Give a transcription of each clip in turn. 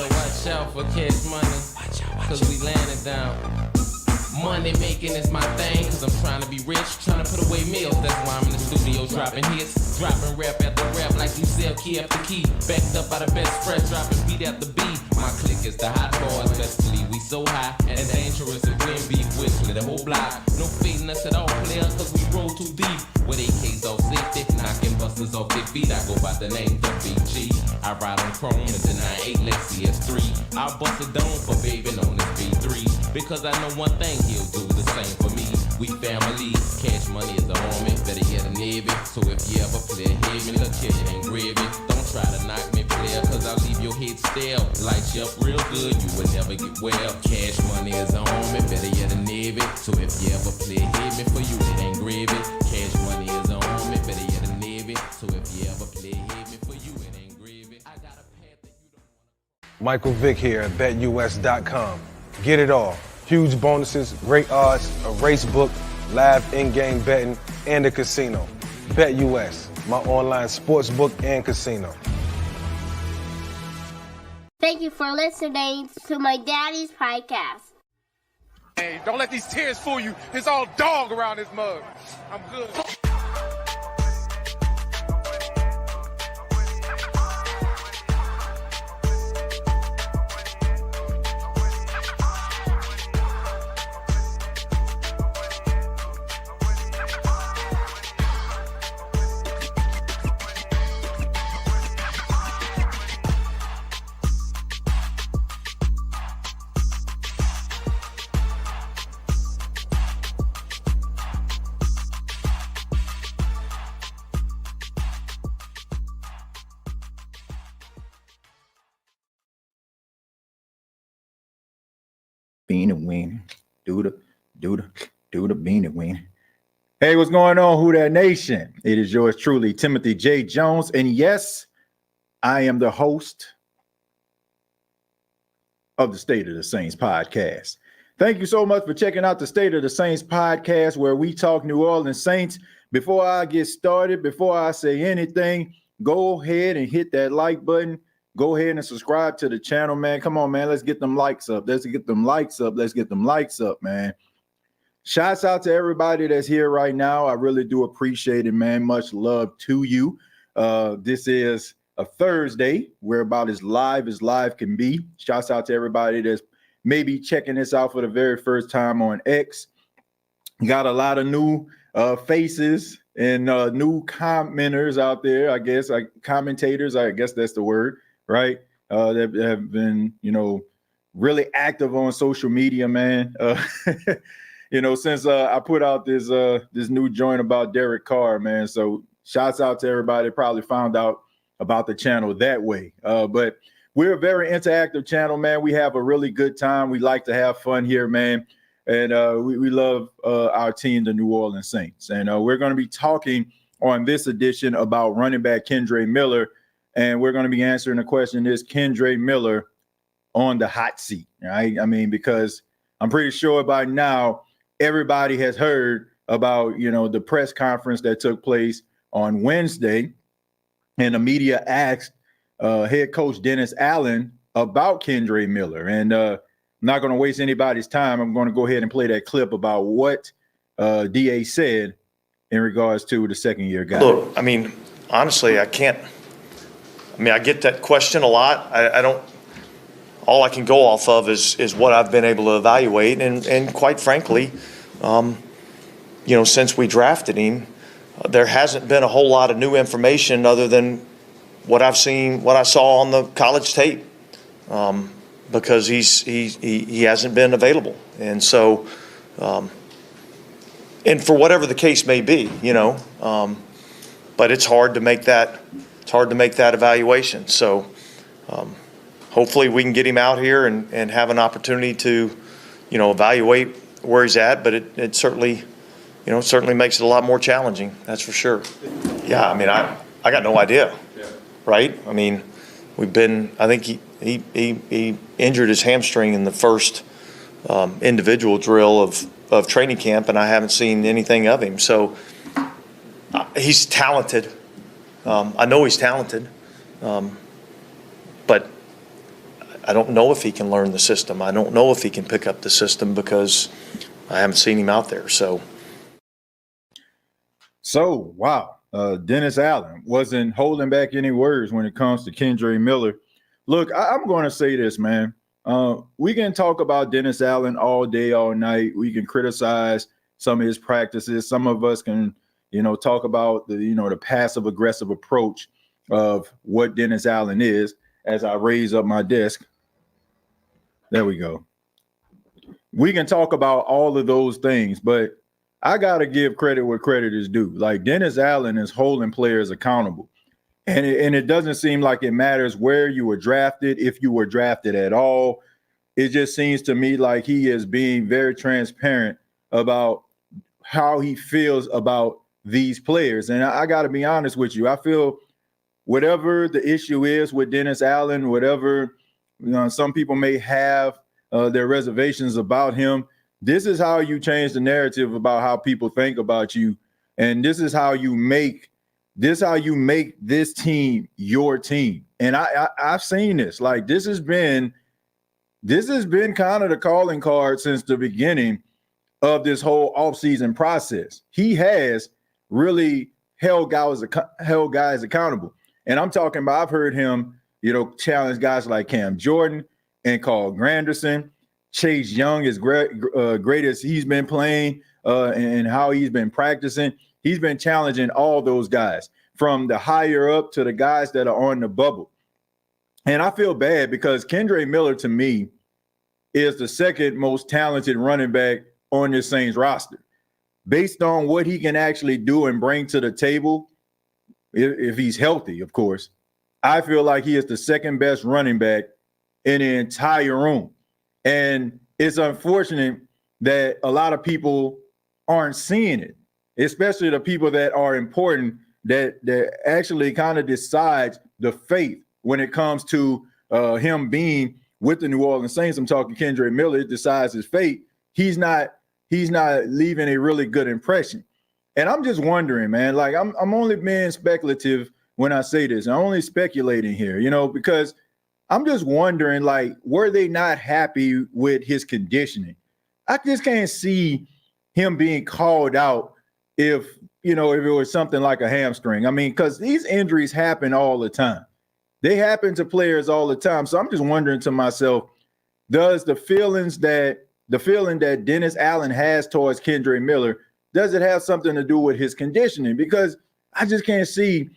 better watch out for cash money, cause we landing down. Money making is my thing, cause I'm trying to be rich, trying to put away meals. That's why I'm in the studio dropping hits, dropping rap after rap like you sell key after key. Backed up by the best fresh, dropping beat after beat. My clique is the hot boys, best believe we so high and dangerous. If we beef with the whole block, no fading us at all, player, cause we roll too deep. With AKs off safety, knocking busters off their feet. I go by the name WBG. I ride on chrome in the 98 Lexi S3. I'll bust it down for baby known as B3. Because I know one thing, he'll do the same for me. We family, cash money is the homie, better get a Navy. So if you ever play heavy, look here, it ain't gravy. Don't try to knock me, player, cause I'll leave your head stale. Light you up real good, you will never get well. Cash money is the homie, better get a Navy. So if you ever play heavy, for you it ain't gravy. Cash money is the homie, better get a Navy. So if you ever play heavy, for you it ain't gravy. I got a path that you don't want. Michael Vick here at BetUS.com. Get it all. Huge bonuses, great odds, a race book, live in-game betting, and a casino. BetUS, my online sports book and casino. Thank you for listening to my daddy's podcast. Hey, don't let these tears fool you. There's all dog around this mug. I'm good. Bean and wing, do the bean and wing. Hey, what's going on, Who Dat Nation? It is yours truly, Timothy J. Jones, and yes, I am the host of the State of the Saints podcast. Thank you so much for checking out the State of the Saints podcast, where we talk New Orleans Saints. Before I get started, before I say anything, go ahead and hit that like button. Go ahead and subscribe to the channel, man. Come on, man. Let's get them likes up. Let's get them likes up. Let's get them likes up, man. Shouts out to everybody that's here right now. I really do appreciate it, man. Much love to you. This is a Thursday. We're about as live can be. Shouts out to everybody that's maybe checking this out for the very first time on X. Got a lot of new faces and new commenters out there, I guess, like commentators. I guess that's the word. Right, that have been, really active on social media, man. Since I put out this new joint about Derek Carr, man. So shouts out to everybody that probably found out about the channel that way. But we're a very interactive channel, man. We have a really good time. We like to have fun here, man. And we love our team, the New Orleans Saints. And we're going to be talking on this edition about running back Kendre Miller. And we're going to be answering the question, is Kendre Miller on the hot seat? Right? I mean, because I'm pretty sure by now everybody has heard about, the press conference that took place on Wednesday. And the media asked head coach Dennis Allen about Kendre Miller. And I'm not going to waste anybody's time. I'm going to go ahead and play that clip about what DA said in regards to the second-year guy. Look, I mean, honestly, I get that question a lot. I don't. All I can go off of is what I've been able to evaluate, and quite frankly, since we drafted him, there hasn't been a whole lot of new information other than what I've seen, what I saw on the college tape, because he hasn't been available, and so, and for whatever the case may be, but it's hard to make that. It's hard to make that evaluation. So hopefully we can get him out here and have an opportunity to, evaluate where he's at. But it certainly, certainly makes it a lot more challenging. That's for sure. Yeah, I mean, I got no idea, right? I mean, I think he injured his hamstring in the first individual drill of training camp, and I haven't seen anything of him. So he's talented. I know he's talented, but I don't know if he can learn the system. I don't know if he can pick up the system because I haven't seen him out there. So wow. Dennis Allen wasn't holding back any words when it comes to Kendre Miller. Look, I'm going to say this, man. We can talk about Dennis Allen all day, all night. We can criticize some of his practices. Some of us can, talk about the passive aggressive approach of what Dennis Allen is. As I raise up my desk, there we go. We can talk about all of those things, but I got to give credit where credit is due. Like Dennis Allen is holding players accountable. And it doesn't seem like it matters where you were drafted, if you were drafted at all. It just seems to me like he is being very transparent about how he feels about these players. And I got to be honest with you. I feel whatever the issue is with Dennis Allen, whatever some people may have their reservations about him, this is how you change the narrative about how people think about you. And this is how you make this team your team. And I've seen this. Like this has been kind of the calling card since the beginning of this whole offseason process. He has really held guys accountable. And I'm talking about, I've heard him, challenge guys like Cam Jordan and Carl Granderson. Chase Young is great as he's been playing and how he's been practicing. He's been challenging all those guys from the higher up to the guys that are on the bubble. And I feel bad because Kendre Miller, to me, is the second most talented running back on this Saints roster. Based on what he can actually do and bring to the table, if he's healthy, of course, I feel like he is the second best running back in the entire room. And it's unfortunate that a lot of people aren't seeing it, especially the people that are important, that actually kind of decides the fate when it comes to him being with the New Orleans Saints. I'm talking Kendre Miller. It decides his fate. He's not leaving a really good impression. And I'm just wondering, man, like I'm only being speculative when I say this. I'm only speculating here, because I'm just wondering, like, were they not happy with his conditioning? I just can't see him being called out if it was something like a hamstring. I mean, because these injuries happen all the time. They happen to players all the time. So I'm just wondering to myself, does the feeling that Dennis Allen has towards Kendre Miller, does it have something to do with his conditioning? Because I just can't see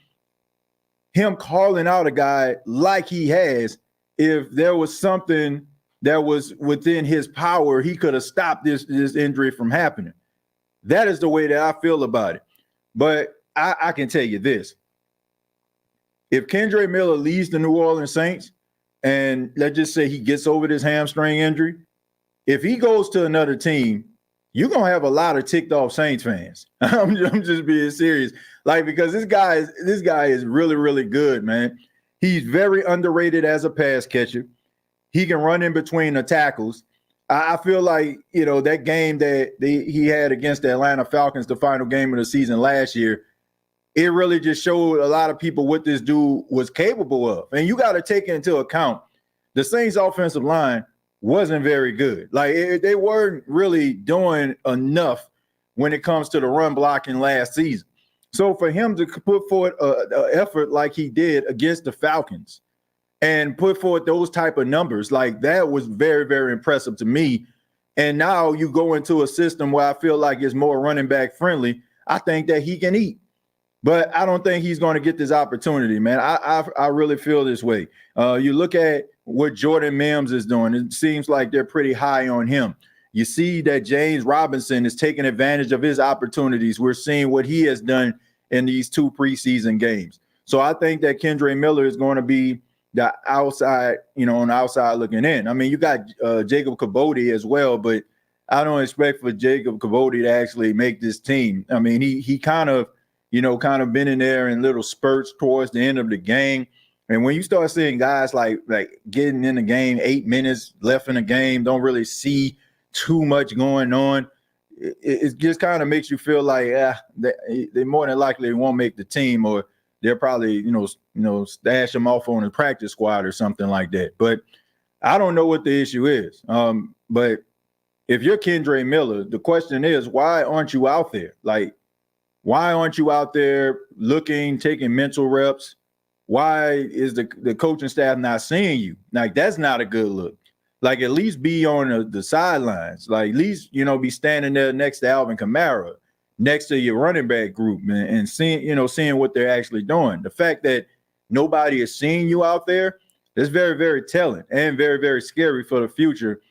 him calling out a guy like he has. If there was something that was within his power, he could have stopped this injury from happening. That is the way that I feel about it. But I can tell you this. If Kendre Miller leaves the New Orleans Saints, and let's just say he gets over this hamstring injury, if he goes to another team, you're going to have a lot of ticked off Saints fans. I'm just being serious. Like, because this guy is really, really good, man. He's very underrated as a pass catcher. He can run in between the tackles. I feel like, that game that he had against the Atlanta Falcons, the final game of the season last year, it really just showed a lot of people what this dude was capable of. And you got to take into account the Saints offensive line wasn't very good. Like they weren't really doing enough when it comes to the run blocking last season. So for him to put forward an effort like he did against the Falcons and put forward those type of numbers, like that was very, very impressive to me. And now you go into a system where I feel like it's more running back friendly. I think that he can eat. But I don't think he's going to get this opportunity, man. I really feel this way. You look at what Jordan Mims is doing. It seems like they're pretty high on him. You see that James Robinson is taking advantage of his opportunities. We're seeing what he has done in these 2 preseason games. So I think that Kendre Miller is going to be the outside, on the outside looking in. I mean, you got Jacob Kabodi as well, but I don't expect for Jacob Kabodi to actually make this team. I mean, he kind of been in there in little spurts towards the end of the game. And when you start seeing guys like getting in the game, 8 minutes left in the game, don't really see too much going on, it just kind of makes you feel like they more than likely won't make the team, or they'll probably stash them off on the practice squad or something like that. But I don't know what the issue is. But if you're Kendre Miller, the question is, why aren't you out there? Like, why aren't you out there looking, taking mental reps? Why is the coaching staff not seeing you? Like, that's not a good look. Like, at least be on the sidelines. Like, at least, be standing there next to Alvin Kamara, next to your running back group, and seeing what they're actually doing. The fact that nobody is seeing you out there is very, very telling and very, very scary for the future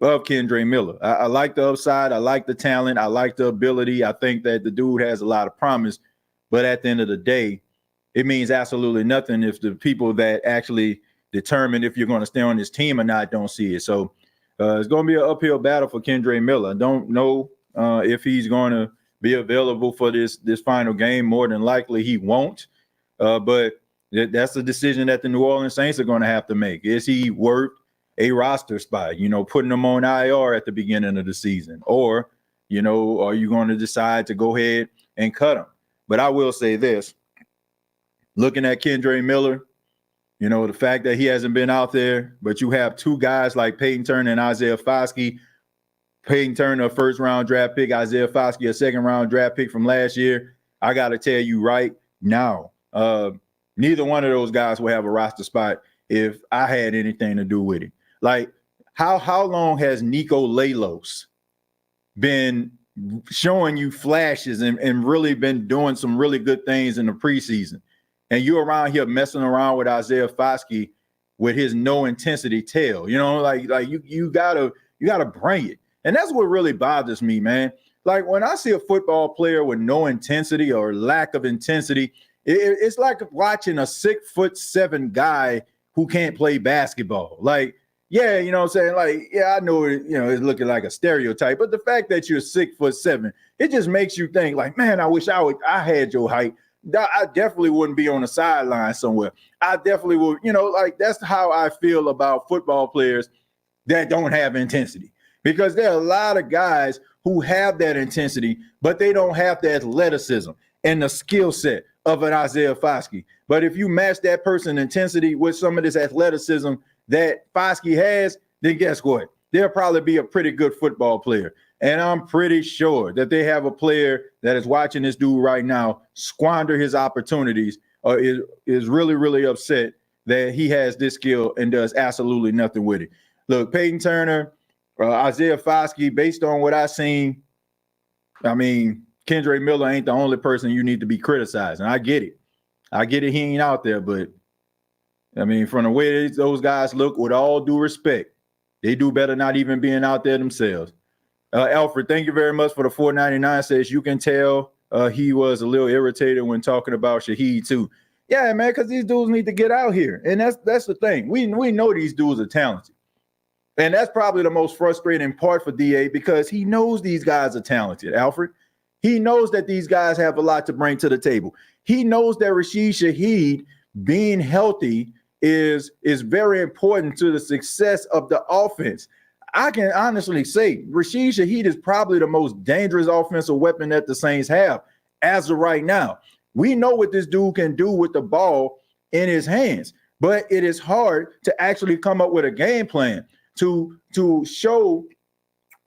of Kendre Miller. I like the upside. I like the talent. I like the ability. I think that the dude has a lot of promise. But at the end of the day, it means absolutely nothing if the people that actually determine if you're going to stay on this team or not don't see it. So it's going to be an uphill battle for Kendre Miller. I don't know if he's going to be available for this final game. More than likely he won't. But that's the decision that the New Orleans Saints are going to have to make. Is he worth a roster spot, putting him on IR at the beginning of the season? Or, are you going to decide to go ahead and cut him? But I will say this. Looking at Kendre Miller, the fact that he hasn't been out there, but you have two guys like Peyton Turner and Isaiah Foskey. Peyton Turner, a first-round draft pick, Isaiah Foskey, a second-round draft pick from last year. I got to tell you right now, neither one of those guys will have a roster spot if I had anything to do with it. Like, how long has Nico Lalos been showing you flashes and really been doing some really good things in the preseason? And you're around here messing around with Isaiah Foskey with his no intensity tail. You gotta bring it. And that's what really bothers me, man. Like, when I see a football player with no intensity or lack of intensity, it's like watching a 6'7" guy who can't play basketball. Like, yeah, you know what I'm saying? Like, yeah, I know it's looking like a stereotype, but the fact that you're 6'7", it just makes you think like, man, I wish I had your height. I definitely wouldn't be on the sideline somewhere. I definitely would, that's how I feel about football players that don't have intensity, because there are a lot of guys who have that intensity, but they don't have the athleticism and the skill set of an Isaiah Foskey. But if you match that person's intensity with some of this athleticism that Foskey has, then guess what? They'll probably be a pretty good football player. And I'm pretty sure that they have a player that is watching this dude right now squander his opportunities, or is really, really upset that he has this skill and does absolutely nothing with it. Look, Peyton Turner, Isaiah Foskey, based on what I've seen, I mean, Kendre Miller ain't the only person you need to be criticizing. I get it. He ain't out there, but I mean, from the way those guys look, with all due respect, they do better not even being out there themselves. Alfred, thank you very much for the $4.99. Says you can tell he was a little irritated when talking about Shaheed too. Yeah, man, because these dudes need to get out here. And that's the thing. We know these dudes are talented. And that's probably the most frustrating part for DA, because he knows these guys are talented, Alfred. He knows that these guys have a lot to bring to the table. He knows that Rashid Shaheed being healthy is very important to the success of the offense. I can honestly say Rashid Shaheed is probably the most dangerous offensive weapon that the Saints have as of right now. We know what this dude can do with the ball in his hands, but it is hard to actually come up with a game plan to show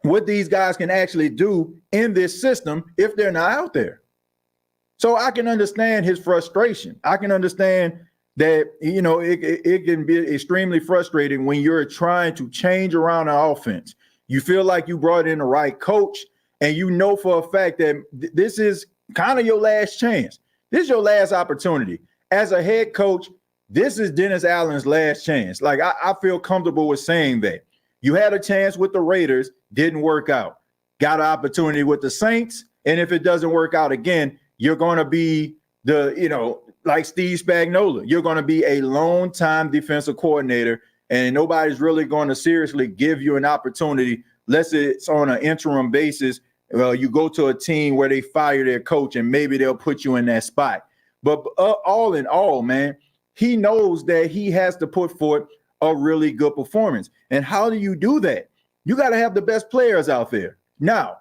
what these guys can actually do in this system if they're not out there. So I can understand his frustration. I can understand that, it can be extremely frustrating when you're trying to change around an offense. You feel like you brought in the right coach, and you know for a fact that this is kind of your last chance. This is your last opportunity. As a head coach, this is Dennis Allen's last chance. Like, I feel comfortable with saying that. You had a chance with the Raiders, didn't work out. Got an opportunity with the Saints, and if it doesn't work out again, you're going to be like Steve Spagnuolo. You're going to be a long-time defensive coordinator, and nobody's really going to seriously give you an opportunity unless it's on an interim basis. You go to a team where they fire their coach, and maybe they'll put you in that spot. But all in all, man, he knows that he has to put forth a really good performance. And how do you do that? You got to have the best players out there. Now,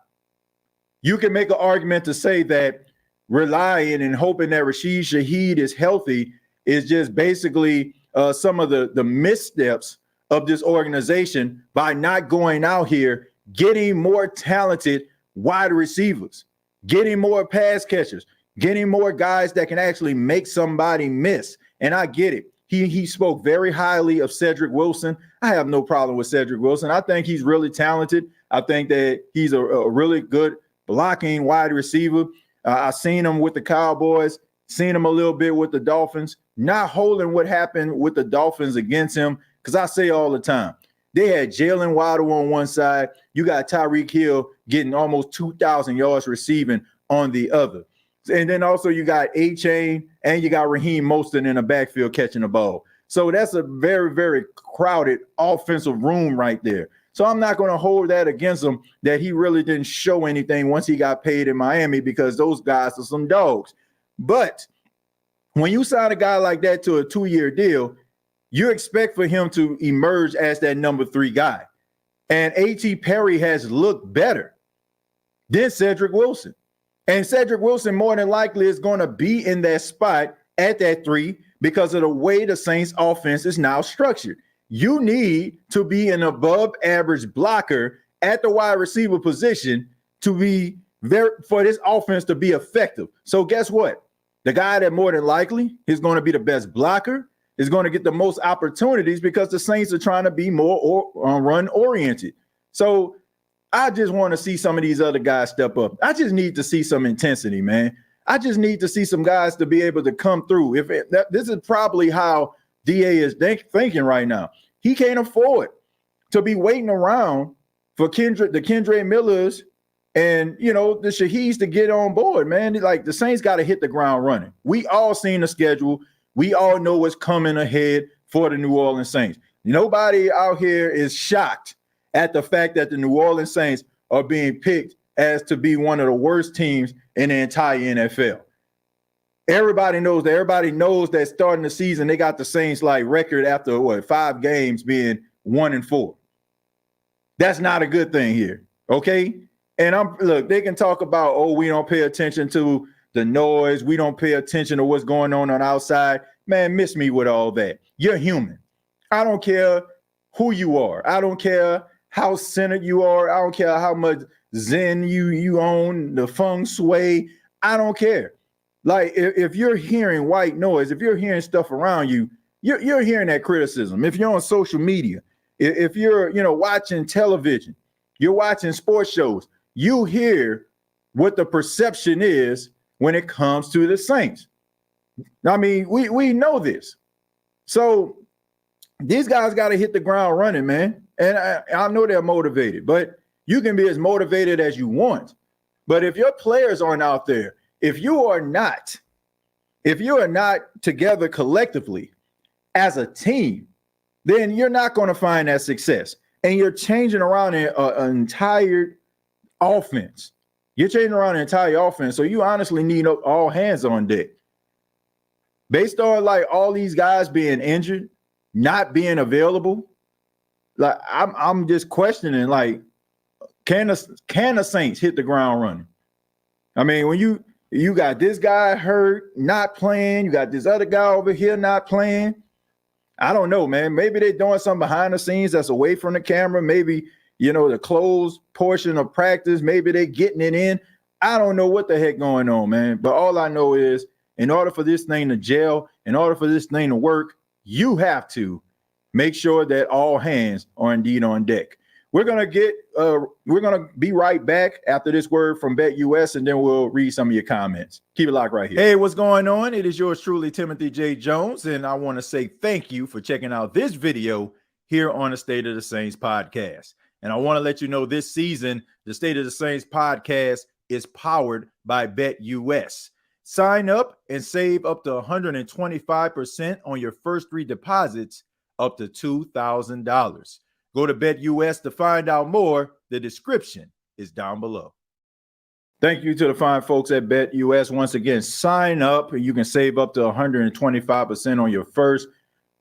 you can make an argument to say that relying and hoping that Rashid Shaheed is healthy is just basically some of the missteps of this organization by not going out here, getting more talented wide receivers, getting more pass catchers, getting more guys that can actually make somebody miss. And I get it. He spoke very highly of Cedric Wilson. I have no problem with Cedric Wilson. I think he's really talented. I think that he's a really good blocking wide receiver. I've seen him with the Cowboys, seen him a little bit with the Dolphins, not holding what happened with the Dolphins against him. Because I say all the time, they had Jalen Waddle on one side. You got Tyreek Hill getting almost 2,000 yards receiving on the other. And then also you got A-Chain and you got Raheem Mostert in the backfield catching the ball. So that's a very, very crowded offensive room right there. So I'm not going to hold that against him that he really didn't show anything once he got paid in Miami, because those guys are some dogs. But when you sign a guy like that to a 2-year deal, you expect for him to emerge as that number 3 guy. And A.T. Perry has looked better than Cedric Wilson. And Cedric Wilson more than likely is going to be in that spot at that 3 because of the way the Saints offense is now structured. You need to be an above average blocker at the wide receiver position to be there for this offense to be effective. So guess what? The guy that more than likely is going to be the best blocker is going to get the most opportunities because the Saints are trying to be more run oriented. So I just want to see some of these other guys step up. I just need to see some intensity, man. I just need to see some guys to be able to come through. This is probably how DA is thinking right now. He can't afford to be waiting around for the Kendre Millers and, the Shaheeds to get on board, man. Like, the Saints got to hit the ground running. We all seen the schedule. We all know what's coming ahead for the New Orleans Saints. Nobody out here is shocked at the fact that the New Orleans Saints are being picked as to be one of the worst teams in the entire NFL. Everybody knows that. Everybody knows that starting the season, they got the Saints like record after 5 games being 1-4. That's not a good thing here. Okay. And look, they can talk about, we don't pay attention to the noise. We don't pay attention to what's going on outside. Man, miss me with all that. You're human. I don't care who you are. I don't care how centered you are. I don't care how much Zen you own, the feng shui. I don't care. Like, if you're hearing white noise, if you're hearing stuff around you, you're hearing that criticism. If you're on social media, if you're, watching television, you're watching sports shows, you hear what the perception is when it comes to the Saints. I mean, we know this. So these guys got to hit the ground running, man. And I know they're motivated, but you can be as motivated as you want. But if your players aren't out there, if you are not together collectively as a team, then you're not going to find that success. And you're changing around an entire offense. You're changing around the entire offense. So you honestly need all hands on deck. Based on like all these guys being injured, not being available, like I'm just questioning, like, can the Saints hit the ground running? I mean, when you got this guy hurt, not playing, you got this other guy over here not playing. I don't know, man. Maybe they're doing something behind the scenes that's away from the camera. Maybe, the closed portion of practice, maybe they're getting it in. I don't know what the heck going on, man. But all I know is, in order for this thing to gel, in order for this thing to work, you have to make sure that all hands are indeed on deck. We're gonna be right back after this word from BetUS, and then we'll read some of your comments. Keep it locked right here. Hey, what's going on? It is yours truly, Timothy J. Jones, and I want to say thank you for checking out this video here on the State of the Saints podcast. And I want to let you know this season, the State of the Saints podcast is powered by BetUS. Sign up and save up to 125% on your first 3 deposits up to $2,000. Go to BetUS to find out more. The description is down below. Thank you to the fine folks at BetUS. Once again, sign up and you can save up to 125% on your first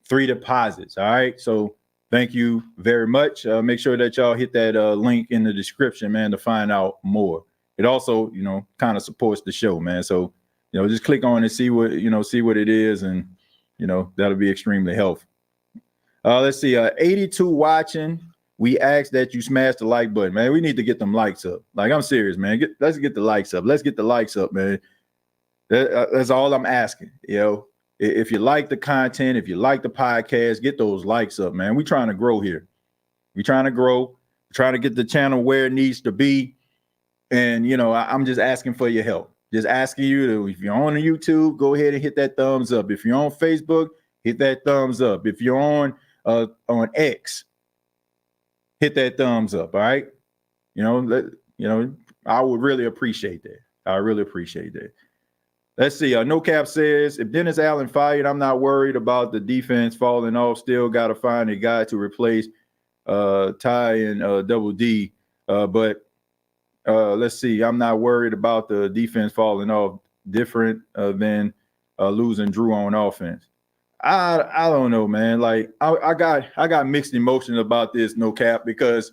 3 deposits. All right. So thank you very much. Make sure that y'all hit that link in the description, man, to find out more. It also, kind of supports the show, man. So, just click on and see what it is. And, that'll be extremely helpful. Let's see. 82 watching. We ask that you smash the like button, man. We need to get them likes up. Like, I'm serious, man. Let's get the likes up. Let's get the likes up, man. That's all I'm asking. You know, if you like the content, if you like the podcast, get those likes up, man. We're trying to grow here. We're trying to grow, trying to get the channel where it needs to be. And, you know, I'm just asking for your help. Just asking you to, if you're on YouTube, go ahead and hit that thumbs up. If you're on Facebook, hit that thumbs up. If you're on X, hit that thumbs up. All right. I would really appreciate that. I really appreciate that. Let's see. No Cap says, if Dennis Allen fired, I'm not worried about the defense falling off. Still got to find a guy to replace Ty and Double D. But let's see. I'm not worried about the defense falling off. Different than losing Drew on offense. I don't know, man. Like I got mixed emotions about this, No Cap, because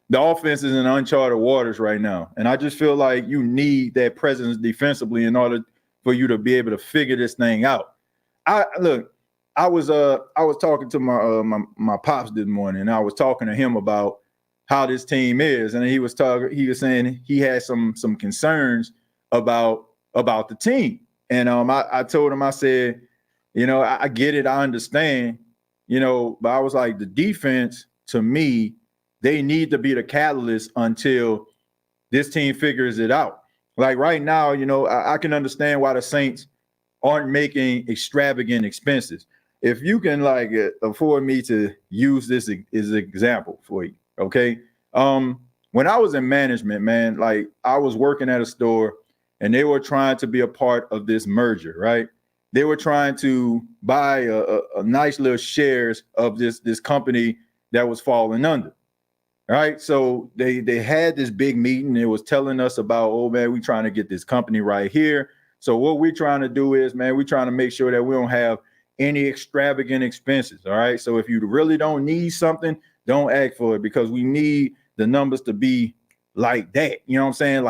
the offense is in uncharted waters right now, and I just feel like you need that presence defensively in order for you to be able to figure this thing out. I was talking to my pops this morning, and I was talking to him about how this team is, and he was saying he had some concerns about the team, and I told him, I said, you know, I get it, I understand, you know, but I was like, the defense, to me, they need to be the catalyst until this team figures it out. Like right now, you know, I can understand why the Saints aren't making extravagant expenses. If you can like afford me to use this as an example for you, okay? When I was in management, man, like I was working at a store and they were trying to be a part of this merger, right? They were trying to buy a nice little shares of this company that was falling under. All right. So they had this big meeting. It was telling us about, oh, man, we're trying to get this company right here. So what we're trying to do is, man, we're trying to make sure that we don't have any extravagant expenses. All right. So if you really don't need something, don't ask for it, because we need the numbers to be like that. You know what I'm saying?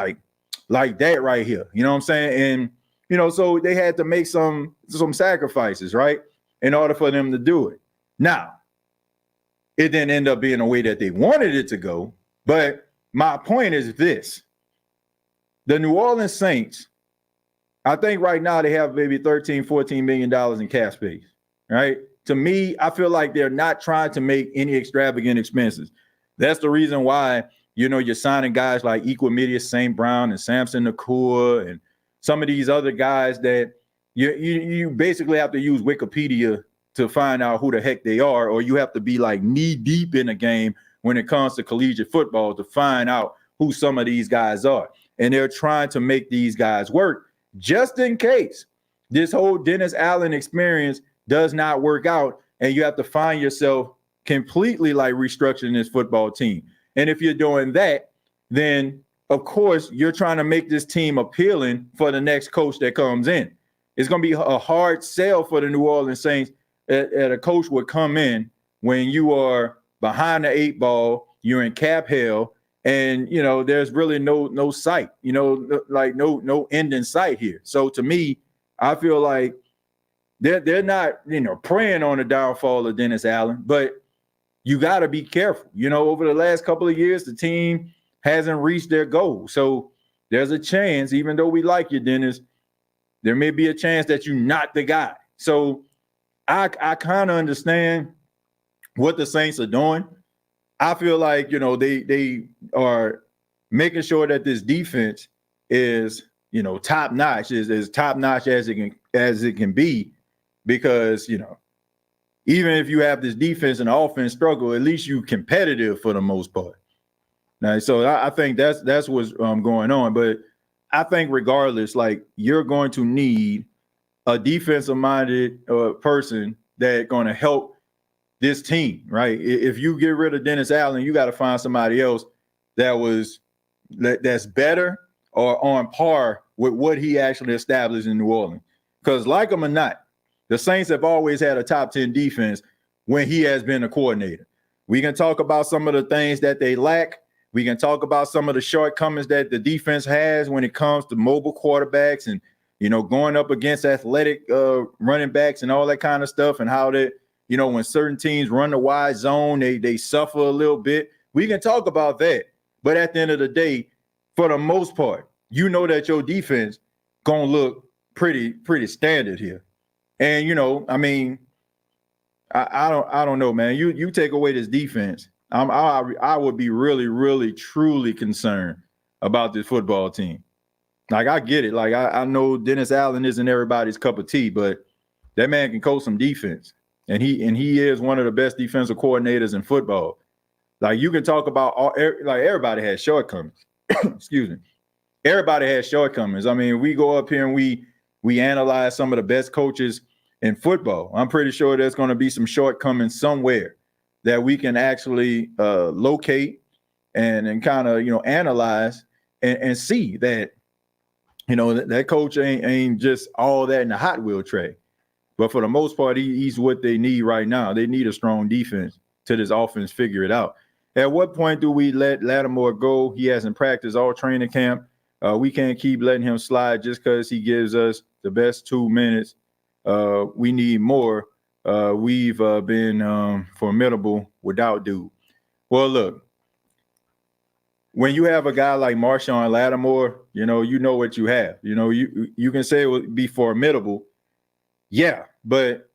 Like that right here. You know what I'm saying? And, you know, so they had to make some sacrifices, right, in order for them to do it. Now, it didn't end up being the way that they wanted it to go. But my point is this. The New Orleans Saints, I think right now they have maybe $13, $14 million in cap space, right? To me, I feel like they're not trying to make any extravagant expenses. That's the reason why, you know, you're signing guys like Equimedius St. Brown and Samson Nakua and some of these other guys that you basically have to use Wikipedia to find out who the heck they are, or you have to be like knee deep in a game when it comes to collegiate football to find out who some of these guys are. And they're trying to make these guys work just in case this whole Dennis Allen experience does not work out and you have to find yourself completely like restructuring this football team. And if you're doing that, then of course you're trying to make this team appealing for the next coach that comes in. It's going to be a hard sell for the New Orleans Saints that a coach would come in when you are behind the eight ball, you're in cap hell, and you know there's really no sight, you know, like no end in sight here. So to me, I feel like they're not, you know, preying on the downfall of Dennis Allen, but you got to be careful. You know, over the last couple of years, the team hasn't reached their goal. So there's a chance, even though we like you, Dennis, there may be a chance that you're not the guy. So I kind of understand what the Saints are doing. I feel like, you know, they are making sure that this defense is, you know, top notch, is as top notch as it can be, because, you know, even if you have this defense and offense struggle, at least you competitive for the most part. Now, so I think that's what's going on. But I think regardless, like, you're going to need a defensive-minded person that's going to help this team, right? If you get rid of Dennis Allen, you got to find somebody else that's better or on par with what he actually established in New Orleans. Because like him or not, the Saints have always had a top 10 defense when he has been a coordinator. We can talk about some of the things that they lack. We can talk about some of the shortcomings that the defense has when it comes to mobile quarterbacks and, you know, going up against athletic running backs and all that kind of stuff, and how that, when certain teams run the wide zone, they suffer a little bit. We can talk about that. But at the end of the day, for the most part, that your defense gonna look pretty standard here. And I don't know, man. You take away this defense, I would be really, really, truly concerned about this football team. Like, I get it. Like, I know Dennis Allen isn't everybody's cup of tea, but that man can coach some defense, and he is one of the best defensive coordinators in football. Like, you can talk about everybody has shortcomings. Excuse me. Everybody has shortcomings. I mean, we go up here and we analyze some of the best coaches in football. I'm pretty sure there's going to be some shortcomings somewhere that we can actually locate and kind of analyze and see that that coach ain't just all that in the Hot Wheel tray. But for the most part, he's what they need right now. They need a strong defense till this offense figure it out. At what point do we let Lattimore go? He hasn't practiced all training camp. We can't keep letting him slide just because he gives us the best 2 minutes. We need more. We've been formidable without dude. Well, look, when you have a guy like Marshawn Lattimore, you know what you have. You can say it would be formidable. Yeah, but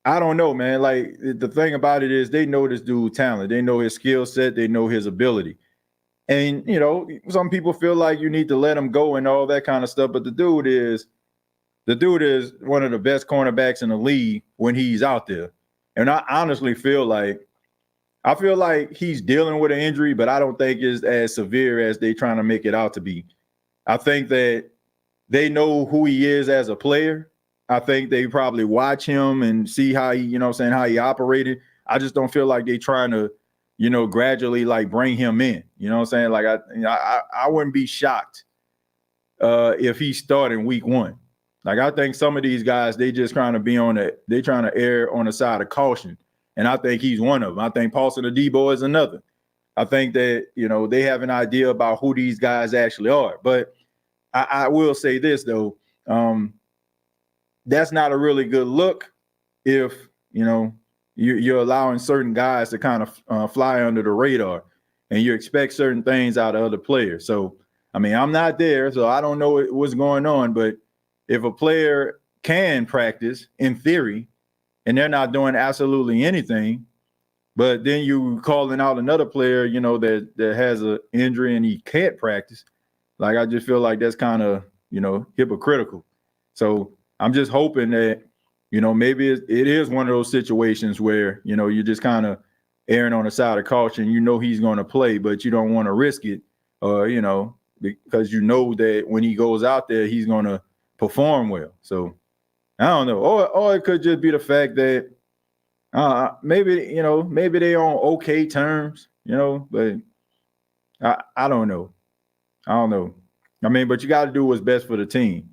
I don't know, man. Like, the thing about it is they know this dude's talent. They know his skill set. They know his ability. And, some people feel like you need to let him go and all that kind of stuff. But the dude is one of the best cornerbacks in the league when he's out there. And I honestly feel like he's dealing with an injury, but I don't think it's as severe as they trying to make it out to be. I think that they know who he is as a player. I think they probably watch him and see how he, how he operated. I just don't feel like they trying to, gradually like bring him in. Like I wouldn't be shocked if he started week 1. Like, I think some of these guys, they just trying to err on the side of caution. And I think he's one of them. I think Paulson Adebo is another. I think that, they have an idea about who these guys actually are. But I will say this, though. That's not a really good look if, you're allowing certain guys to kind of fly under the radar and you expect certain things out of other players. So, I mean, I'm not there, so I don't know what's going on. But if a player can practice in theory and they're not doing absolutely anything, but then you calling out another player, that has an injury and he can't practice, like, I just feel like that's kind of, hypocritical. So I'm just hoping that, maybe it is one of those situations where, you're just kind of erring on the side of caution. He's going to play, but you don't want to risk it, because that when he goes out there, he's going to perform well. So I don't know. Or it could just be the fact that maybe they on okay terms, but I don't know. I don't know. I mean, but you got to do what's best for the team.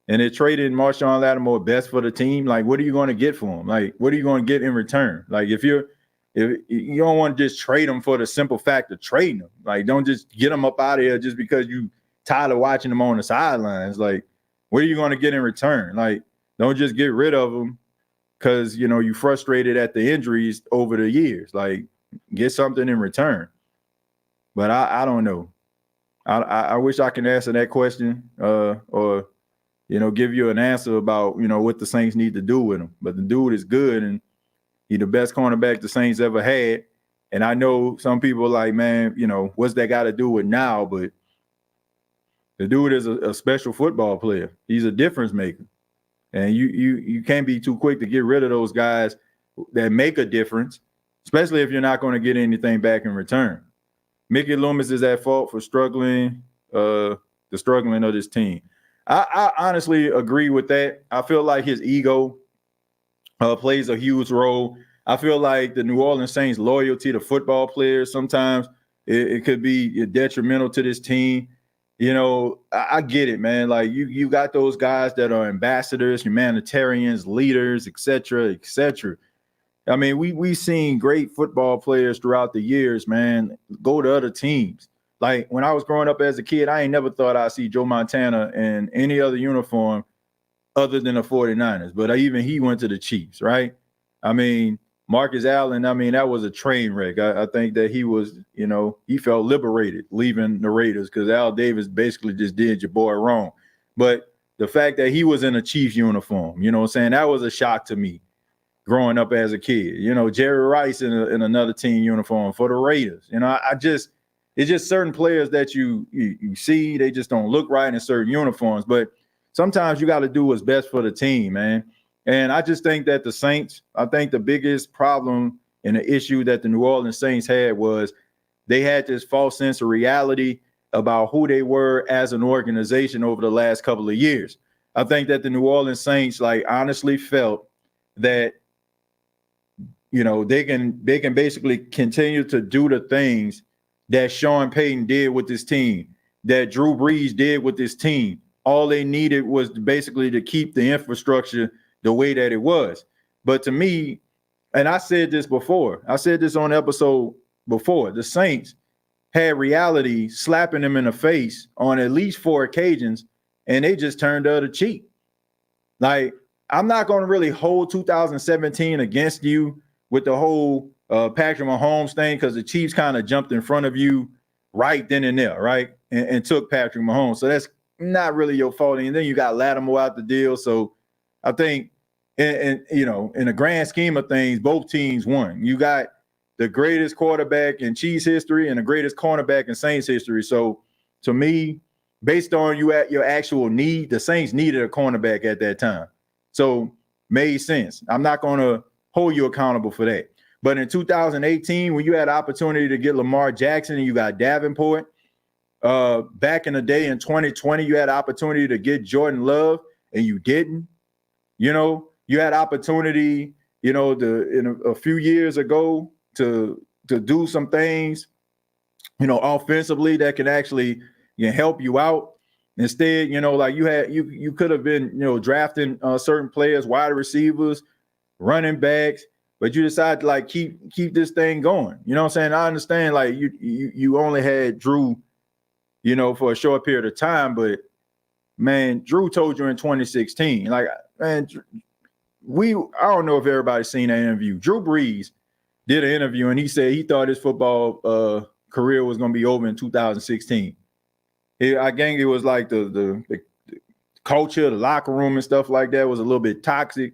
And they traded Marshawn Lattimore best for the team. Like, what are you going to get for him? Like, what are you going to get in return? Like, if you don't want to just trade him for the simple fact of trading him, like, don't just get him up out of here just because you tired of watching him on the sidelines. Like, what are you going to get in return? Like, don't just get rid of him because, you frustrated at the injuries over the years. Like, get something in return. But I don't know. I wish I can answer that question or give you an answer about, what the Saints need to do with him. But the dude is good, and he's the best cornerback the Saints ever had. And I know some people are like, man, what's that got to do with now? But the dude is a special football player. He's a difference maker. And you can't be too quick to get rid of those guys that make a difference, especially if you're not going to get anything back in return. Mickey Loomis is at fault for the struggling of this team. I honestly agree with that. I feel like his ego plays a huge role. I feel like the New Orleans Saints' loyalty to football players, sometimes it could be detrimental to this team. I get it, man. Like, you got those guys that are ambassadors, humanitarians, leaders, et cetera, et cetera. I mean, we've seen great football players throughout the years, man, go to other teams. Like, when I was growing up as a kid, I ain't never thought I'd see Joe Montana in any other uniform other than the 49ers. But even he went to the Chiefs, right? I mean, Marcus Allen, I mean, that was a train wreck. I think that he was, he felt liberated leaving the Raiders because Al Davis basically just did your boy wrong. But the fact that he was in a Chiefs uniform, you know what I'm saying, that was a shock to me growing up as a kid. Jerry Rice in another team uniform for the Raiders. It's just certain players that you see, they just don't look right in certain uniforms. But sometimes you got to do what's best for the team, man. And I just think that the Saints, I think the biggest problem and the issue that the New Orleans Saints had was they had this false sense of reality about who they were as an organization over the last couple of years. I think that the New Orleans Saints, honestly felt that, they can basically continue to do the things that Sean Payton did with this team, that Drew Brees did with this team. All they needed was basically to keep the infrastructure the way that it was. But to me, and I said this before, I said this on episode before, the Saints had reality slapping them in the face on at least 4 occasions, and they just turned the other cheek. I'm not going to really hold 2017 against you with the whole Patrick Mahomes thing, because the Chiefs kind of jumped in front of you right then and there, right? And took Patrick Mahomes. So that's not really your fault. And then you got Lattimore out the deal. So I think, in the grand scheme of things, both teams won. You got the greatest quarterback in Chiefs history and the greatest cornerback in Saints history. So to me, based on your actual need, the Saints needed a cornerback at that time. So made sense. I'm not going to hold you accountable for that. But in 2018, when you had opportunity to get Lamar Jackson and you got Davenport, back in the day in 2020, you had opportunity to get Jordan Love and you didn't. You had opportunity, a few years ago to do some things, offensively that can actually help you out. Instead, you could have been, drafting certain players, wide receivers, running backs, but you decided to keep this thing going. You know what I'm saying? I understand you only had Drew, for a short period of time, but man, Drew told you in 2016, I don't know if everybody's seen that interview. Drew Brees did an interview and he said he thought his football career was going to be over in 2016. I think it was the culture, the locker room and stuff like that was a little bit toxic,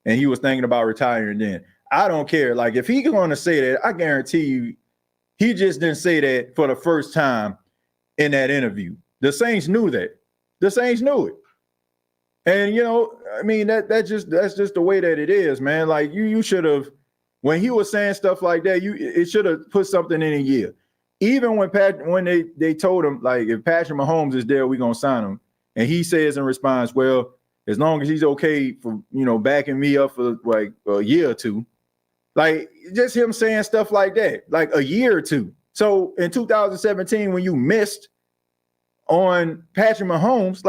and he was thinking about retiring then. I don't care. If he's going to say that, I guarantee you he just didn't say that for the first time in that interview. The Saints knew that. The Saints knew it. And, that's just the way that it is, man. You should have, when he was saying stuff like that, it should have put something in a year. Even when they told him, if Patrick Mahomes is there, we're going to sign him. And he says in response, well, as long as he's okay for, backing me up for a year or two. Just him saying stuff like that, a year or two. So in 2017, when you missed on Patrick Mahomes,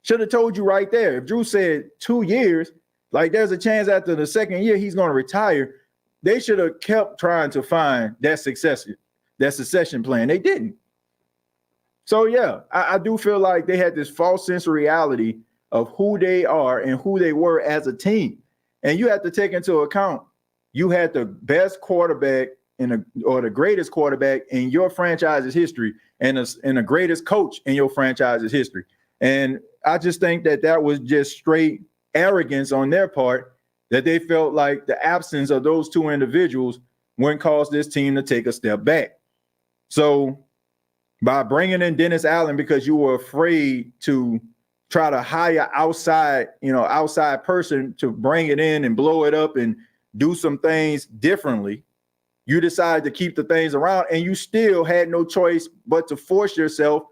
should have told you right there. If Drew said 2 years, there's a chance after the second year he's going to retire. They should have kept trying to find that succession plan. They didn't. So yeah, I do feel like they had this false sense of reality of who they are and who they were as a team. And you have to take into account, you had the best quarterback or the greatest quarterback in your franchise's history and the greatest coach in your franchise's history. And I just think that was just straight arrogance on their part, that they felt like the absence of those two individuals wouldn't cause this team to take a step back. So by bringing in Dennis Allen because you were afraid to try to hire outside person to bring it in and blow it up and do some things differently, you decided to keep the things around, and you still had no choice but to force yourself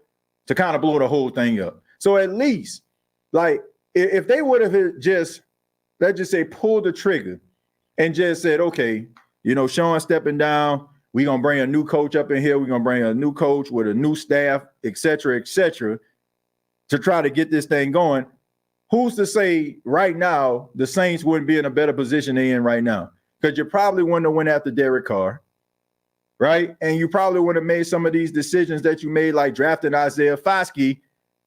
to kind of blow the whole thing up. So at least, if they would have just, let's just say, pulled the trigger and just said, okay, Sean stepping down, we're going to bring a new coach up in here, we're going to bring a new coach with a new staff, et cetera, to try to get this thing going, who's to say right now the Saints wouldn't be in a better position they're in right now? Because you probably wouldn't have went after Derek Carr, right? And you probably would have made some of these decisions that you made, like drafting Isaiah Foskey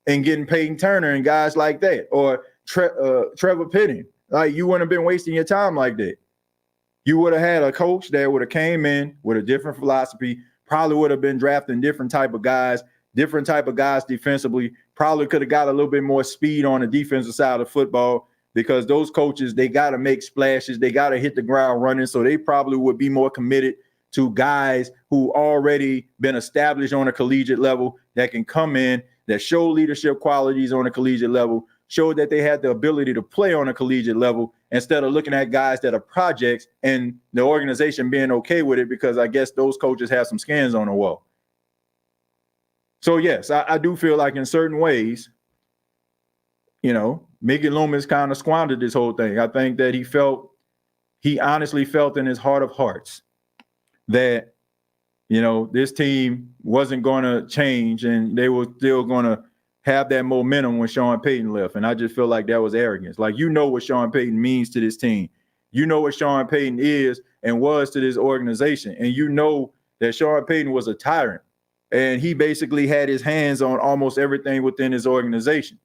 and getting Peyton Turner and guys like that, or Trevor Penning. You wouldn't have been wasting your time like that. You would have had a coach that would have came in with a different philosophy, probably would have been drafting different type of guys defensively, probably could have got a little bit more speed on the defensive side of football, because those coaches, they got to make splashes. They got to hit the ground running. So they probably would be more committed to guys who already been established on a collegiate level, that can come in, that show leadership qualities on a collegiate level, show that they had the ability to play on a collegiate level, instead of looking at guys that are projects and the organization being okay with it, because I guess those coaches have some skins on the wall. So yes, I do feel like in certain ways, Mickey Loomis kind of squandered this whole thing. I think that he honestly felt in his heart of hearts that, this team wasn't going to change and they were still going to have that momentum when Sean Payton left. And I just feel like that was arrogance. Like, what Sean Payton means to this team. What Sean Payton is and was to this organization. And that Sean Payton was a tyrant. And he basically had his hands on almost everything within his organization.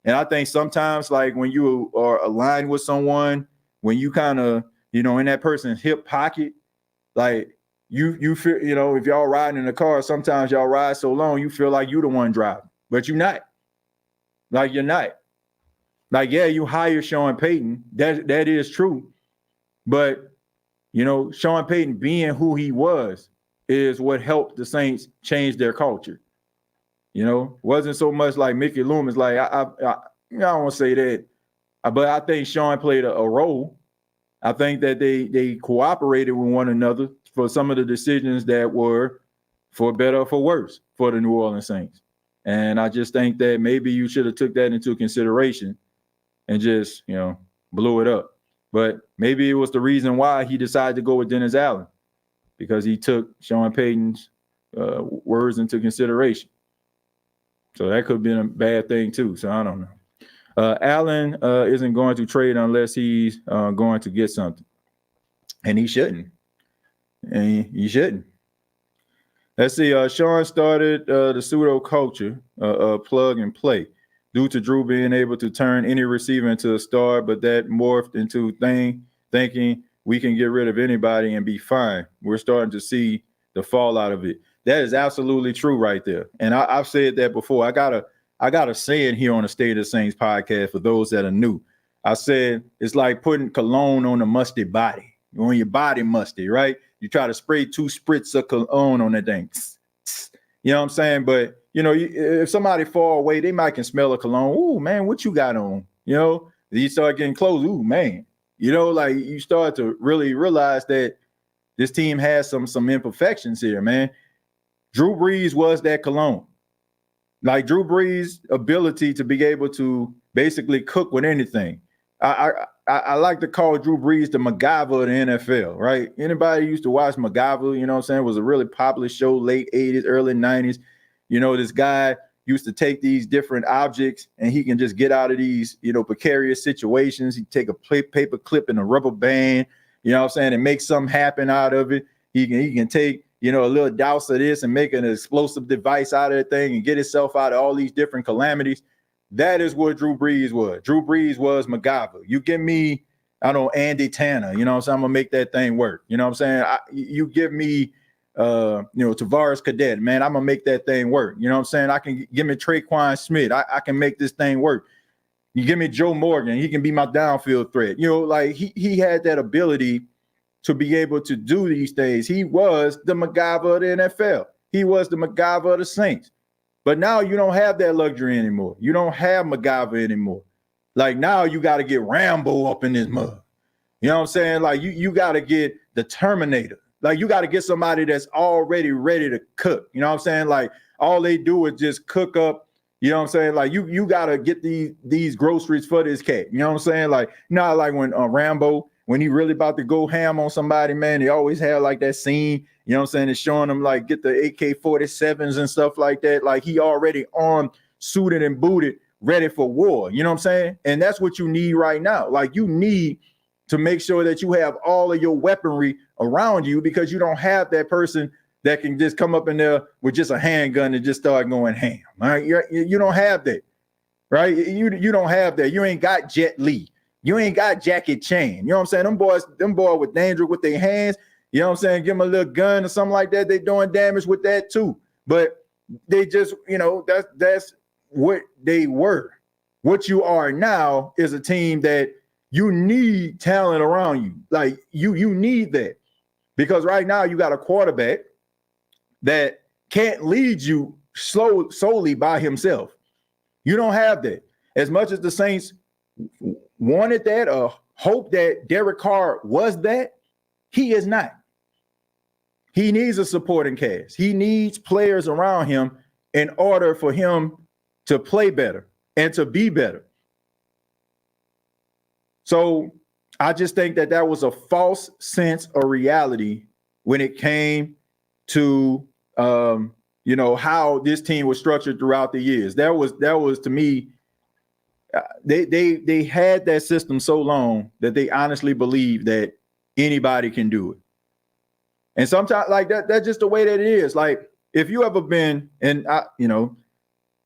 And I think sometimes, like, when you are aligned with someone, when you kind of, in that person's hip pocket, like, you feel, if y'all riding in a car, sometimes y'all ride so long, you feel like you're the one driving, but you're not. Like, you're not. Like, yeah, you hire Sean Payton. That is true. But, Sean Payton being who he was is what helped the Saints change their culture. Wasn't so much like Mickey Loomis. Like, I don't want to say that, but I think Sean played a role. I think that they cooperated with one another for some of the decisions that were for better or for worse for the New Orleans Saints. And I just think that maybe you should have took that into consideration and just, blew it up. But maybe it was the reason why he decided to go with Dennis Allen, because he took Sean Payton's words into consideration. So that could have been a bad thing too. So I don't know. Allen isn't going to trade unless he's going to get something. And he shouldn't. Let's see. Sean started the pseudo culture, plug and play, due to Drew being able to turn any receiver into a star, but that morphed into thinking we can get rid of anybody and be fine. We're starting to see the fallout of it. That is absolutely true right there. And I've said that before. I got a saying here on the State of the Saints podcast for those that are new. I said it's like putting cologne on a musty body. On your body musty, right? You try to spray 2 spritz of cologne on that thing. You know what I'm saying? But, if somebody far away, they might can smell a cologne. Ooh, man, what you got on? You start getting close. Ooh, man. Like, you start to really realize that this team has some imperfections here, man. Drew Brees was that cologne. Like, Drew Brees' ability to be able to basically cook with anything. I like to call Drew Brees the MacGyver of the NFL, right? Anybody used to watch MacGyver, it was a really popular show, late 80s, early 90s. This guy used to take these different objects and he can just get out of these, precarious situations. He take a paper clip and a rubber band, and make something happen out of it. He can take, a little douse of this and make an explosive device out of the thing and get himself out of all these different calamities. That is what Drew Brees was. Drew Brees was MacGyver. You give me, Andy Tanner, I'm going to make that thing work. You give me, Tavares Cadet, man, I'm going to make that thing work. I can give me Traquan Smith. I can make this thing work. You give me Joe Morgan. He can be my downfield threat. He had that ability to be able to do these things. He was the MacGyver of the NFL. He was the MacGyver of the Saints. But now you don't have that luxury anymore. You don't have MacGyver anymore. Like, now you got to get Rambo up in this mud. You know what I'm saying? Like, you got to get the Terminator. Like, you got to get somebody that's already ready to cook. You know what I'm saying? Like, all they do is just cook up. You know what I'm saying? Like, you got to get these groceries for this cat. You know what I'm saying? Like, not like when Rambo, when he really about to go ham on somebody, man, they always have like that scene, you know what I'm saying? It's showing them like get the AK-47s and stuff like that. Like, he already armed, suited and booted, ready for war. You know what I'm saying? And that's what you need right now. Like, you need to make sure that you have all of your weaponry around you, because you don't have that person that can just come up in there with just a handgun and just start going ham. All right? You don't have that, right? You don't have that. You ain't got Jet Li. You ain't got Jackie Chan. You know what I'm saying? Them boys with danger with their hands. You know what I'm saying? Give them a little gun or something like that. They doing damage with that too. But they just, that's what they were. What you are now is a team that you need talent around you. Like you need that, because right now you got a quarterback that can't lead you solely by himself. You don't have that. As much as the Saints wanted that or hope that Derek Carr was that, he is not. He needs a supporting cast. He needs players around him in order for him to play better and to be better. So I just think that was a false sense of reality when it came to how this team was structured throughout the years. That was to me, they had that system so long that they honestly believe that anybody can do it. And sometimes like that's just the way that it is. Like if you ever been, and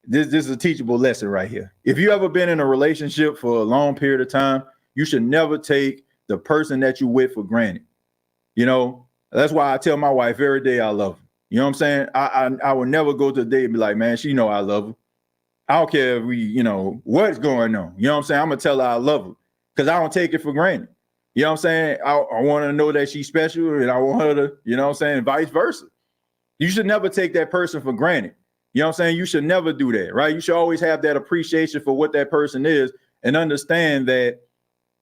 this is a teachable lesson right here. If you ever been in a relationship for a long period of time, you should never take the person that you with for granted. That's why I tell my wife every day I love her. You know what I'm saying? I would never go to a day and be like, man, she know I love her. I don't care if we, what's going on. You know what I'm saying? I'm going to tell her I love her because I don't take it for granted. You know what I'm saying? I want her to know that she's special, and I want her to, you know what I'm saying, and vice versa. You should never take that person for granted. You know what I'm saying? You should never do that, right? You should always have that appreciation for what that person is and understand that,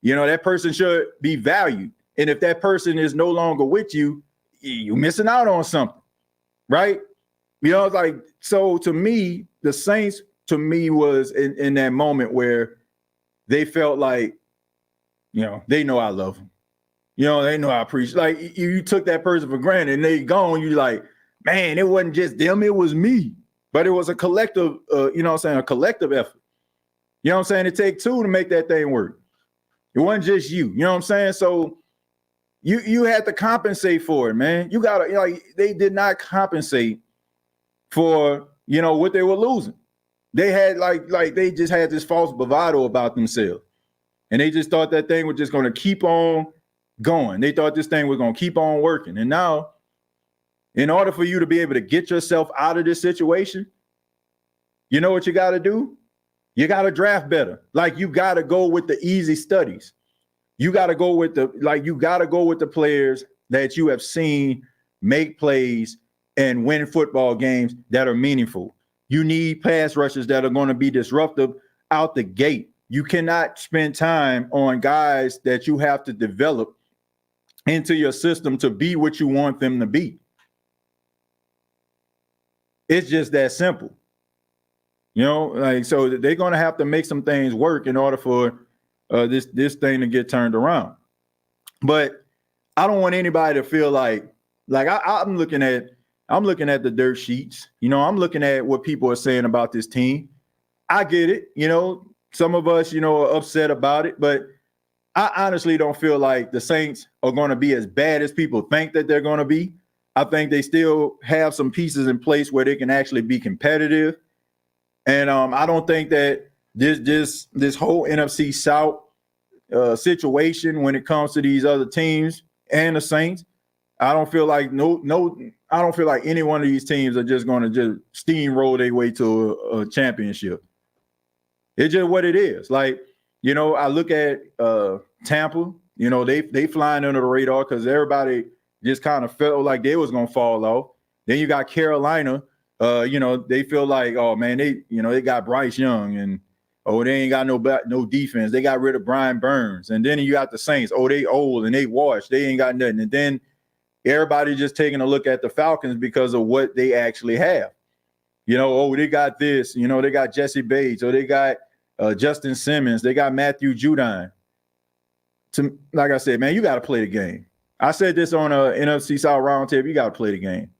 that person should be valued. And if that person is no longer with you, you're missing out on something, right? It's like, so to me, the Saints, to me, was in that moment where they felt like, they know I love them. They know I appreciate. Like you took that person for granted and they gone. You like, man, it wasn't just them, it was me. But it was a collective, a collective effort. You know what I'm saying? It takes two to make that thing work. It wasn't just you. You know what I'm saying? So you had to compensate for it, man. You gotta, they did not compensate for, what they were losing. They had like they just had this false bravado about themselves. And they just thought that thing was just going to keep on going. They thought this thing was going to keep on working. And now, in order for you to be able to get yourself out of this situation, you know what you got to do? You got to draft better. Like you got to go with the easy studies. You got to go with the players that you have seen make plays and win football games that are meaningful. You need pass rushers that are going to be disruptive out the gate. You cannot spend time on guys that you have to develop into your system to be what you want them to be. It's just that simple. So they're going to have to make some things work in order for this thing to get turned around. But I don't want anybody to feel like I'm looking at the dirt sheets. I'm looking at what people are saying about this team. I get it. Some of us, are upset about it, but I honestly don't feel like the Saints are going to be as bad as people think that they're going to be. I think they still have some pieces in place where they can actually be competitive. And I don't think that this whole NFC South situation when it comes to these other teams and the Saints, I don't feel like I don't feel like any one of these teams are just going to just steamroll their way to a championship. It's just what it is. Like, I look at Tampa, they flying under the radar because everybody just kind of felt like they was going to fall off. Then you got Carolina, they feel like, oh man, they got Bryce Young and, oh, they ain't got no defense. They got rid of Brian Burns. And then you got the Saints. Oh, they old and they washed. They ain't got nothing. And then everybody just taking a look at the Falcons because of what they actually have. They got this, they got Jesse Bates, or they got Justin Simmons, they got Matthew Judon. Like I said, man, you got to play the game. I said this on a NFC South roundtable. You got to play the game.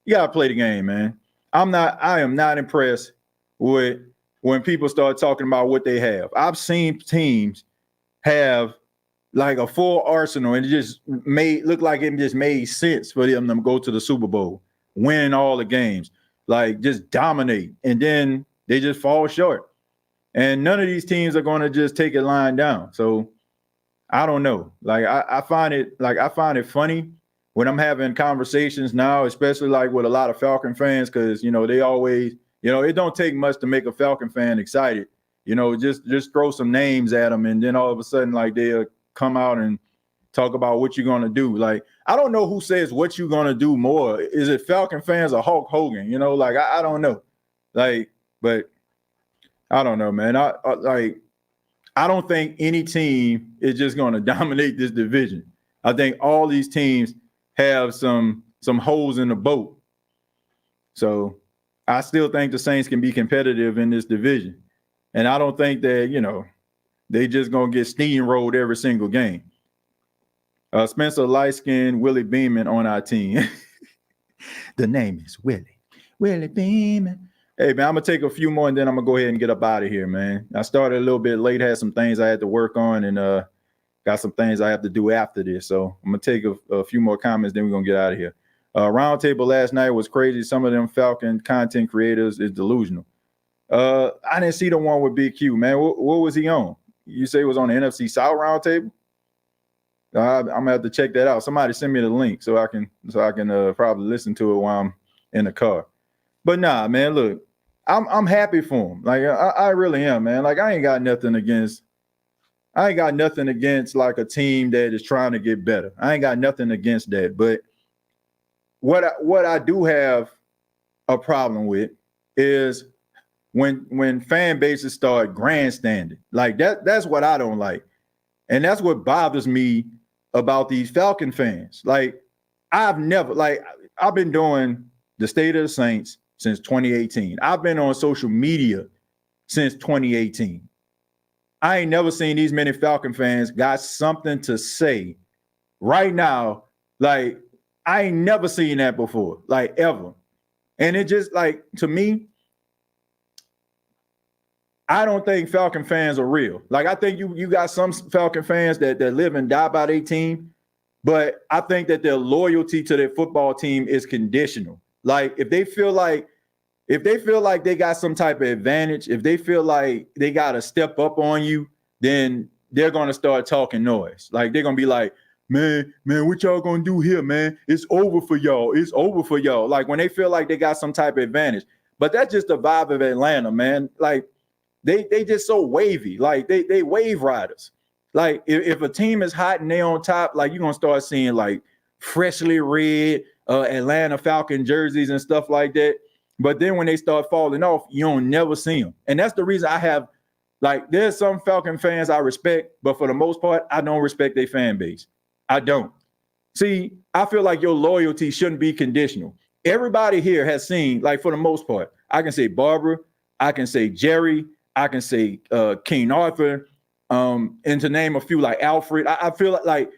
You got to play the game, man. I am not impressed with when people start talking about what they have. I've seen teams have like a full arsenal and it just look like it just made sense for them to go to the Super Bowl, win all the games, like just dominate. And then they just fall short. And none of these teams are going to just take it lying down. So I don't know. Like I find it funny when I'm having conversations now, especially like with a lot of Falcon fans, because they always, it don't take much to make a Falcon fan excited. Just throw some names at them, and then all of a sudden, like, they'll come out and talk about what you're gonna do. Like, I don't know who says what you're gonna do more. Is it Falcon fans or Hulk Hogan? Like I don't know. Like, but I don't know, man. I don't think any team is just gonna dominate this division. I think all these teams have some holes in the boat. So I still think the Saints can be competitive in this division. And I don't think that, they just going to get steamrolled every single game. Spencer Lightskin, Willie Beeman on our team. The name is Willie Beeman. Hey, man, I'm going to take a few more and then I'm going to go ahead and get up out of here, man. I started a little bit late, had some things I had to work on, and got some things I have to do after this. So I'm going to take a few more comments, then we're going to get out of here. Roundtable last night was crazy. Some of them Falcon content creators is delusional. I didn't see the one with Big Q, man. What was he on? You say it was on the NFC South Roundtable? I'm gonna have to check that out. Somebody send me the link so I can probably listen to it while I'm in the car. But nah, man, look, I'm happy for him. Like I really am, man. Like I ain't got nothing against like a team that is trying to get better. I ain't got nothing against that. But what I do have a problem with is when fan bases start grandstanding. Like that's what I don't like. And that's what bothers me about these Falcon fans. Like I've been doing the State of the Saints since 2018. I've been on social media since 2018. I ain't never seen these many Falcon fans got something to say right now. Like I ain't never seen that before, like ever. And it just like, to me, I don't think Falcon fans are real. Like I think you got some Falcon fans that live and die by their team, but I think that their loyalty to their football team is conditional. Like if they feel like they got some type of advantage, if they feel like they got to step up on you, then they're going to start talking noise. Like they're going to be like, man, what y'all going to do here, man? It's over for y'all. It's over for y'all. Like when they feel like they got some type of advantage. But that's just the vibe of Atlanta, man. Like they just so wavy. Like they wave riders. Like if a team is hot and they on top, like you're going to start seeing like freshly red Atlanta Falcon jerseys and stuff like that. But then when they start falling off, you don't never see them. And that's the reason I have, like, there's some Falcon fans I respect, but for the most part, I don't respect their fan base. I don't. See, I feel like your loyalty shouldn't be conditional. Everybody here has seen, like, for the most part, I can say Barbara, I can say Jerry, I can say King Arthur, and to name a few, like Alfred. I feel like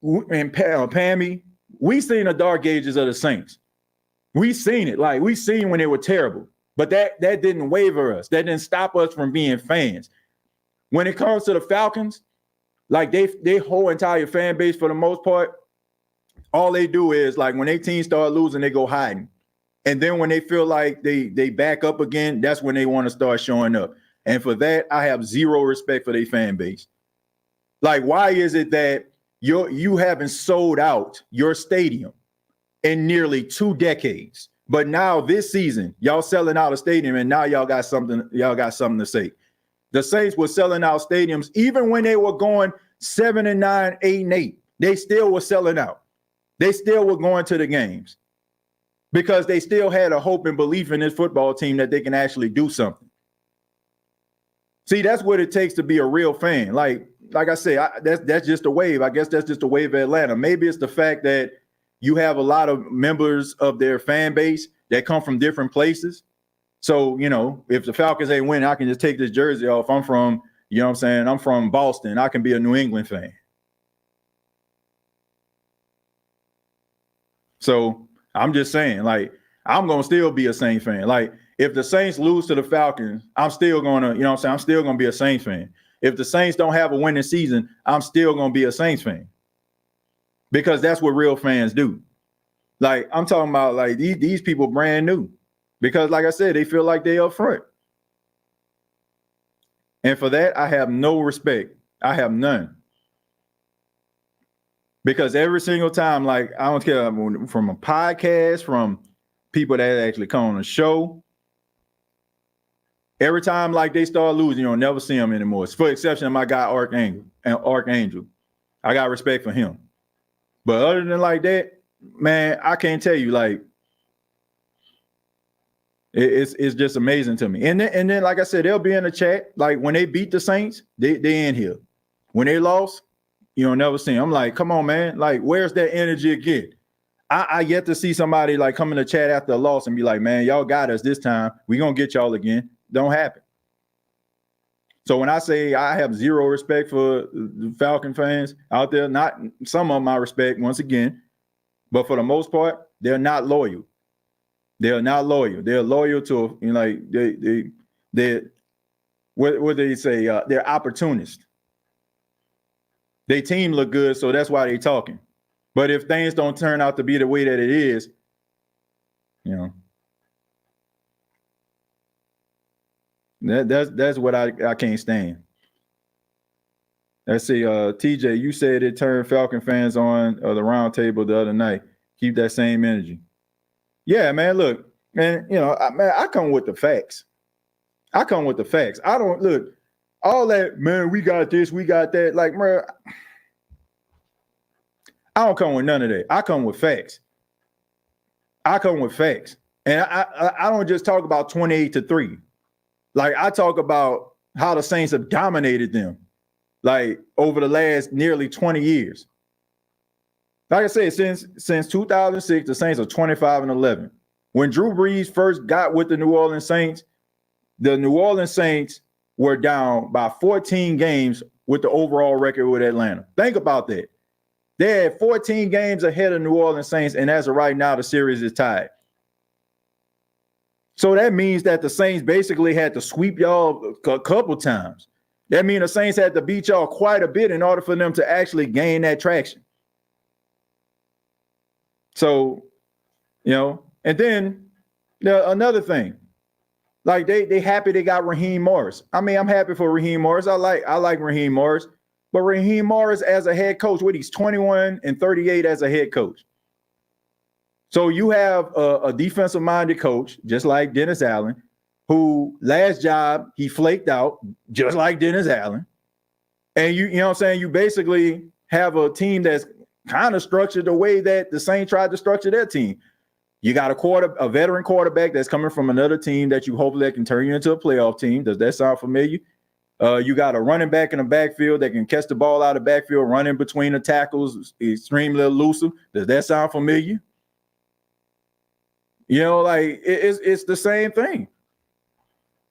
and Pammy, we seen the dark ages of the Saints. We seen it. Like we seen when they were terrible, but that didn't waver us. That didn't stop us from being fans. When it comes to the Falcons, like they whole entire fan base for the most part, all they do is like when their team start losing, they go hiding. And then when they feel like they back up again, that's when they want to start showing up. And for that, I have zero respect for their fan base. Like, why is it that you haven't sold out your stadium in nearly 2 decades, but now this season y'all selling out a stadium and now y'all got something to say? The Saints were selling out stadiums even when they were going 7-9, 8-8. They still were selling out. They still were going to the games because they still had a hope and belief in this football team that they can actually do something. See, that's what it takes to be a real fan. Like I say, that's just a wave. I guess that's just a wave of Atlanta. Maybe it's the fact that you have a lot of members of their fan base that come from different places. So, if the Falcons ain't winning, I can just take this jersey off. I'm from, I'm from Boston. I can be a New England fan. So I'm just saying, like, I'm going to still be a Saints fan. Like, if the Saints lose to the Falcons, I'm still going to, I'm still going to be a Saints fan. If the Saints don't have a winning season, I'm still going to be a Saints fan. Because that's what real fans do. Like, I'm talking about, like, these people brand new. Because, like I said, they feel like they up front. And for that, I have no respect. I have none. Because every single time, like, I don't care from a podcast, from people that actually come on the show, every time like they start losing, you'll never see them anymore. It's for exception of my guy Archangel. I got respect for him. But other than like that, man, I can't tell you, like, it's just amazing to me. And then, like I said, they'll be in the chat. Like when they beat the Saints, they in here. When they lost, you'll never see them. I'm like, come on, man. Like, where's that energy again? I yet to see somebody like come in the chat after a loss and be like, man, y'all got us this time. We gonna get y'all again. Don't happen. So when I say I have zero respect for the Falcon fans out there, not some of my respect once again, but for the most part, they're not loyal. They're not loyal. They're loyal to, you know, like they what do they say? They're opportunists. Their team look good, so that's why they're talking. But if things don't turn out to be the way that it is, you know, that's what I can't stand. Let's see, TJ, you said it turned Falcon fans on the round table the other night. Keep that same energy. Yeah, man, look, man, you know, I come with the facts. I come with the facts. I don't look all that, man, we got this, we got that. Like, man, I don't come with none of that. I come with facts. I come with facts. And I don't just talk about 28-3. Like, I talk about how the Saints have dominated them, like, over the last nearly 20 years. Like I said, since 2006, the Saints are 25-11. When Drew Brees first got with the New Orleans Saints, the New Orleans Saints were down by 14 games with the overall record with Atlanta. Think about that. They had 14 games ahead of New Orleans Saints, and as of right now, the series is tied. So that means that the Saints basically had to sweep y'all a couple times. That means the Saints had to beat y'all quite a bit in order for them to actually gain that traction. So, you know, and then another thing, like they happy they got Raheem Morris. I mean, I'm happy for Raheem Morris. I like Raheem Morris, but Raheem Morris as a head coach, he's 21-38 as a head coach. So you have a defensive-minded coach, just like Dennis Allen, who last job he flaked out, just like Dennis Allen. And you know what I'm saying? You basically have a team that's kind of structured the way that the Saints tried to structure their team. You got a veteran quarterback that's coming from another team that you hope that can turn you into a playoff team. Does that sound familiar? You got a running back in the backfield that can catch the ball out of the backfield, running between the tackles, extremely elusive. Does that sound familiar? You know, like it's the same thing.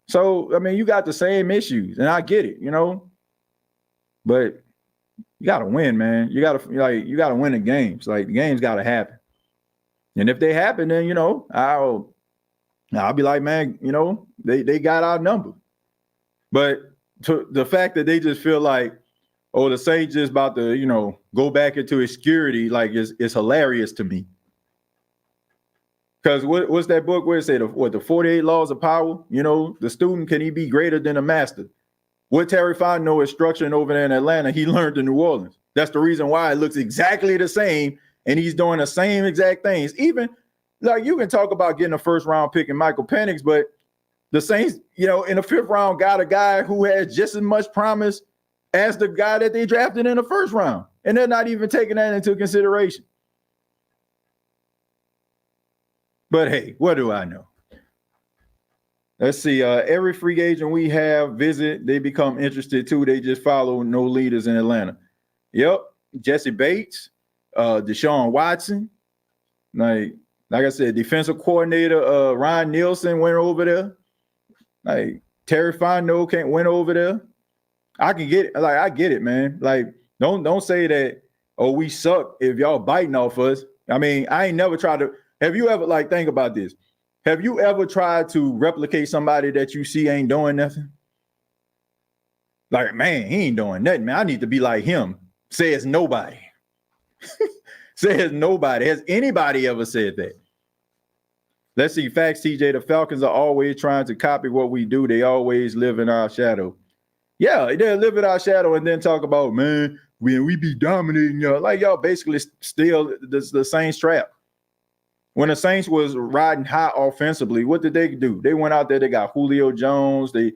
So, I mean, you got the same issues, and I get it, you know, but you got to win, man. You got to win the games. Like, the games got to happen. And if they happen, then, you know, I'll be like, man, you know, they got our number. But to the fact that they just feel like, oh, the Saints just about to, you know, go back into obscurity, like, it's hilarious to me. Because what's that book where it say the 48 laws of power? You know, the student, can he be greater than the master? What Terry Fontenot is structuring over there in Atlanta, he learned in New Orleans. That's the reason why it looks exactly the same, and he's doing the same exact things. Even, like, you can talk about getting a first-round pick in Michael Penix, but the Saints, you know, in the fifth round got a guy who has just as much promise as the guy that they drafted in the first round, and they're not even taking that into consideration. But hey, what do I know? Let's see. Every free agent we have visit, they become interested too. They just follow no leaders in Atlanta. Yep. Jesse Bates, Deshaun Watson. Like I said, defensive coordinator Ryan Nielsen went over there. Like, Terry Fontenot went over there. I can get it. Like, I get it, man. Like, don't say that, oh, we suck if y'all biting off us. I mean, I ain't never tried to. Have you ever, like, think about this? Have you ever tried to replicate somebody that you see ain't doing nothing? Like, man, he ain't doing nothing, man. I need to be like him. Says nobody. Says nobody. Has anybody ever said that? Let's see. Facts, TJ. The Falcons are always trying to copy what we do. They always live in our shadow. Yeah, they'll live it our shadow and then talk about, man, when we be dominating y'all. Like y'all basically still the Saints trap. When the Saints was riding high offensively, what did they do? They went out there, they got Julio Jones. They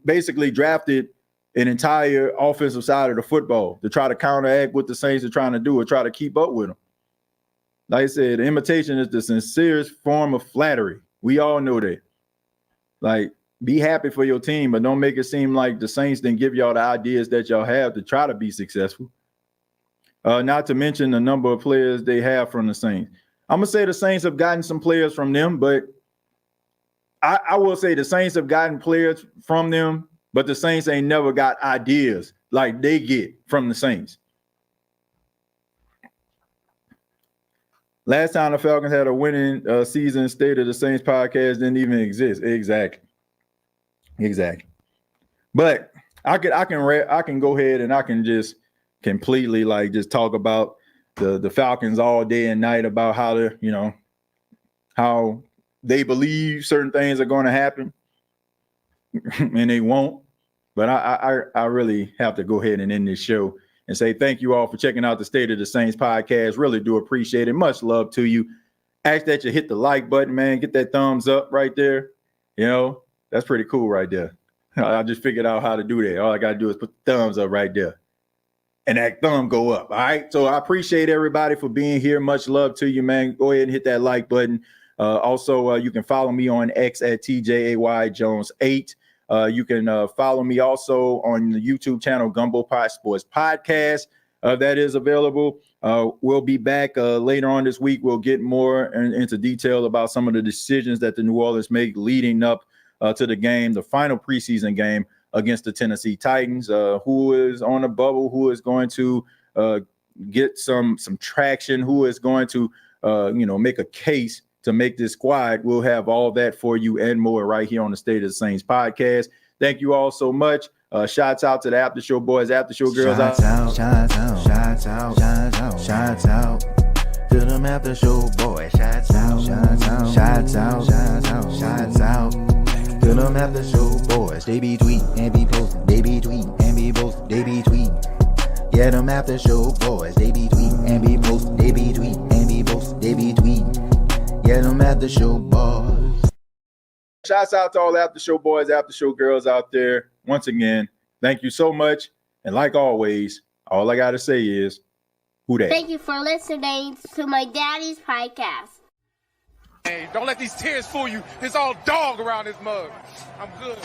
basically drafted an entire offensive side of the football to try to counteract what the Saints are trying to do or try to keep up with them. Like I said, imitation is the sincerest form of flattery. We all know that. Like, be happy for your team, but don't make it seem like the Saints didn't give y'all the ideas that y'all have to try to be successful. Not to mention the number of players they have from the Saints. I'm going to say the Saints have gotten some players from them, but I will say the Saints have gotten players from them, but the Saints ain't never got ideas like they get from the Saints. Last time the Falcons had a winning season, State of the Saints podcast didn't even exist. Exactly. But I can go ahead and I can just completely like just talk about the Falcons all day and night about how they believe certain things are going to happen and they won't. But I really have to go ahead and end this show and say thank you all for checking out the State of the Saints podcast. Really do appreciate it. Much love to you. Ask that you hit the like button, man. Get that thumbs up right there. That's pretty cool right there. I just figured out how to do that. All I got to do is put the thumbs up right there. And that thumb go up. All right. So I appreciate everybody for being here. Much love to you, man. Go ahead and hit that like button. Also, you can follow me on X at TJAYJones8. You can follow me also on the YouTube channel, Gumbo Pot Sports Podcast. That is available. We'll be back later on this week. We'll get more into detail about some of the decisions that the New Orleans make leading up to the game, the final preseason game against the Tennessee Titans. Who is on the bubble? Who is going to get some traction? Who is going to make a case to make this squad? We'll have all that for you and more right here on the State of the Saints podcast. Thank you all so much. Shouts out to the After Show boys, After Show girls. Shouts out to them After Show boys. Shouts out to them After Show boys. They be tweet and be post. They be tweet and be post. They be tweet. Yeah, them After Show boys. They be tweet and be post. They be tweet and be post. They be tweet. Yeah, them After Show boys. Shouts out to all the After Show boys, After Show girls out there. Once again, thank you so much. And like always, all I got to say is, who dat? Thank you for listening to my daddy's podcast. Hey, don't let these tears fool you. There's all dog around this mug. I'm good.